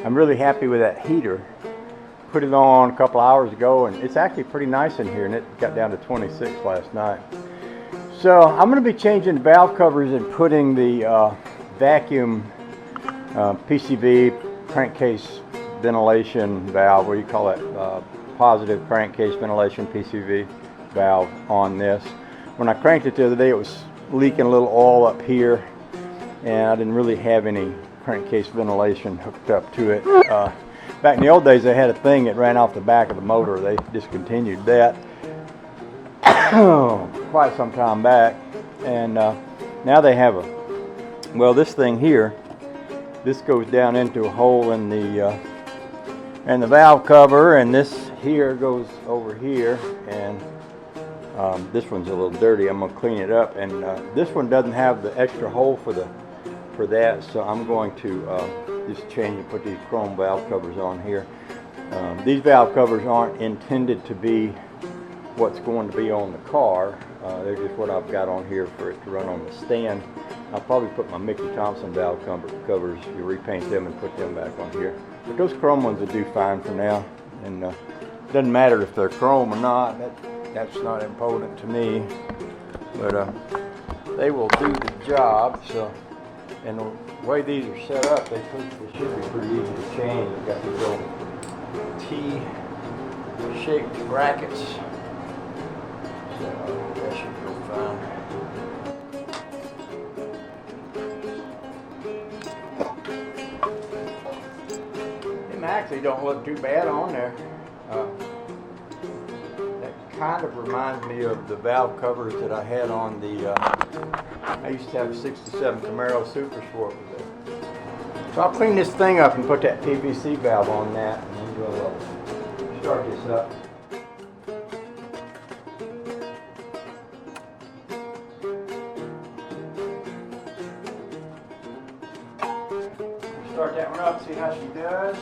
I'm really happy with that heater. Put it on a couple hours ago, and it's actually pretty nice in here, and it got down to 26 last night. So I'm going to be changing valve covers and putting the vacuum PCV crankcase ventilation valve, what do you call it, positive crankcase ventilation PCV valve on this. When I cranked it the other day, it was leaking a little oil up here, and I didn't really have any crankcase ventilation hooked up to it. Back in the old days, they had a thing that ran off the back of the motor. They discontinued that quite some time back, and now they have this thing here. This goes down into a hole in the valve cover, and this here goes over here, and this one's a little dirty. I'm gonna clean it up, and this one doesn't have the extra hole for that, so I'm going to just change and put these chrome valve covers on here. These valve covers aren't intended to be what's going to be on the car. They're just what I've got on here for it to run on the stand. I'll probably put my Mickey Thompson valve covers, you repaint them and put them back on here. But those chrome ones will do fine for now, and it doesn't matter if they're chrome or not. That's not important to me, but they will do the job. So, and the way these are set up, they should be pretty easy to change. They've got these little T-shaped brackets, so that should go fine. Them actually don't look too bad on there. That kind of reminds me of the valve covers that I had on the, I used to have a 67 Camaro Super Sport with it. So I'll clean this thing up and put that PVC valve on that, and then we'll start this up. Start that one up, see how she does.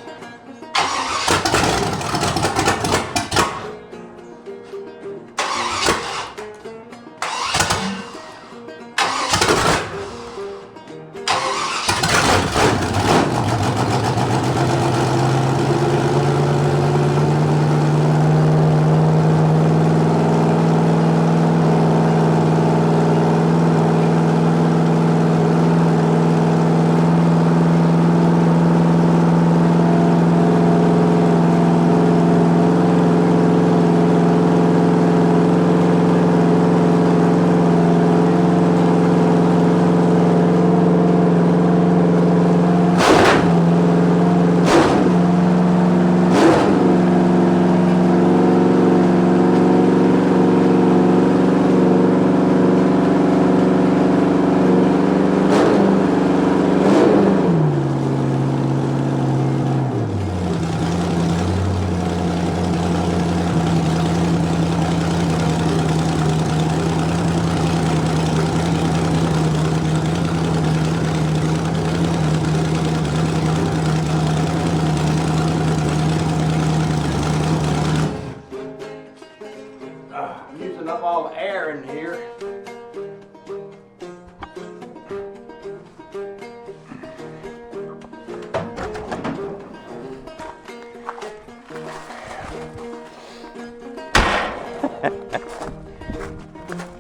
I'm using up all the air in here.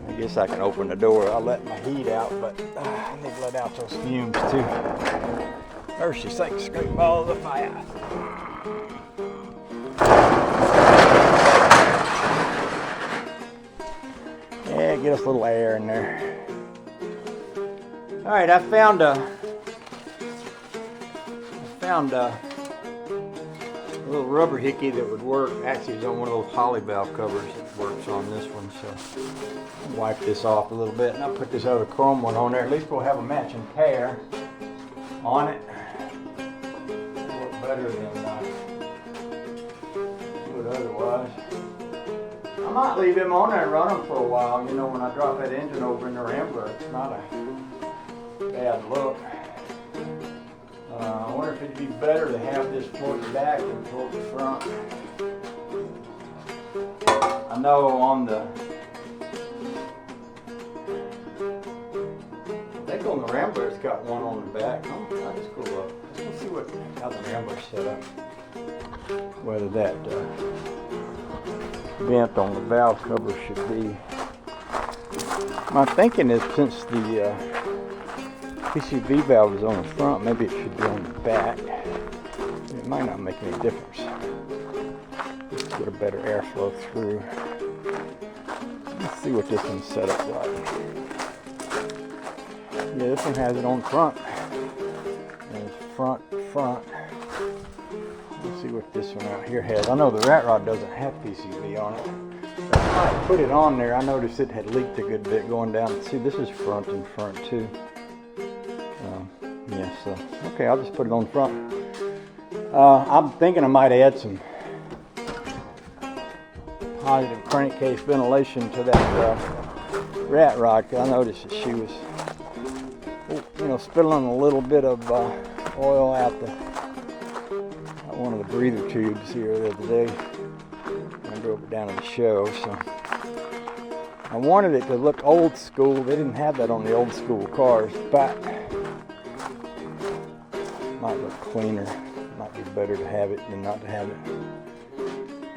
I guess I can open the door. I'll let my heat out, but I need to let out those fumes too. Mercy sakes, great balls of fire. Yeah, get us a little air in there. All right, I found a little rubber hickey that would work. Actually, it's on one of those poly valve covers that works on this one. So I'll wipe this off a little bit, and I'll put this other chrome one on there. At least we'll have a matching pair on it. It'll work better than do it otherwise. I might leave him on there and run him for a while. You know, when I drop that engine over in the Rambler, it's not a bad look. I wonder if it'd be better to have this towards the back than towards the front. I know on the, I think on the Rambler it's got one on the back. I'll just go up. Let's go see how the Rambler's set up. Whether that vent on the valve cover should be. My thinking is since the PCV valve is on the front, maybe it should be on the back. It might not make any difference. Just get a better airflow through. Let's see what this one's set up like. Yeah, this one has it on front. And it's front. Let's see what this one out here has. I know the rat rod doesn't have PCV on it. I might put it on there. I noticed it had leaked a good bit going down. See, this is front and front too. Yeah, so okay, I'll just put it on front. I'm thinking I might add some positive crankcase ventilation to that rat rod, because I noticed that she was, spilling a little bit of oil out one of the breather tubes here the other day. I drove it down to the show, so I wanted it to look old school. They didn't have that on the old school cars, but might look cleaner. Might be better to have it than not to have it.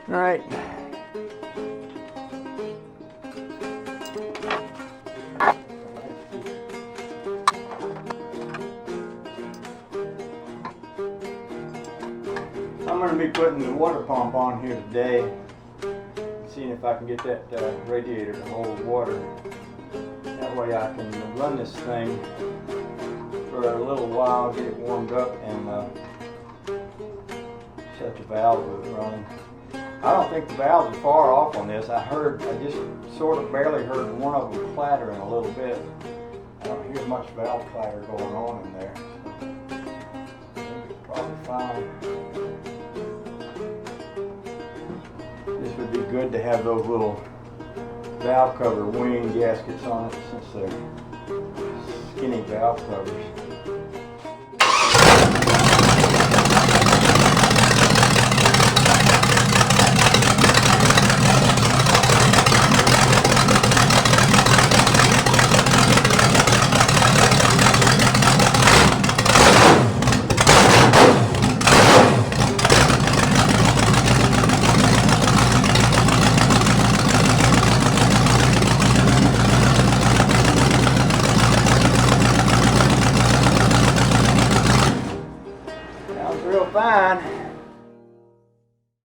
All right. I'm going to be putting the water pump on here today, seeing if I can get that radiator to hold water. That way I can run this thing for a little while, get it warmed up, and shut the valve with it running. I don't think the valves are far off on this. I just sort of barely heard one of them clattering a little bit. I don't hear much valve clatter going on in there. So it's probably fine. This would be good to have those little valve cover wing gaskets on it, since they're skinny valve covers.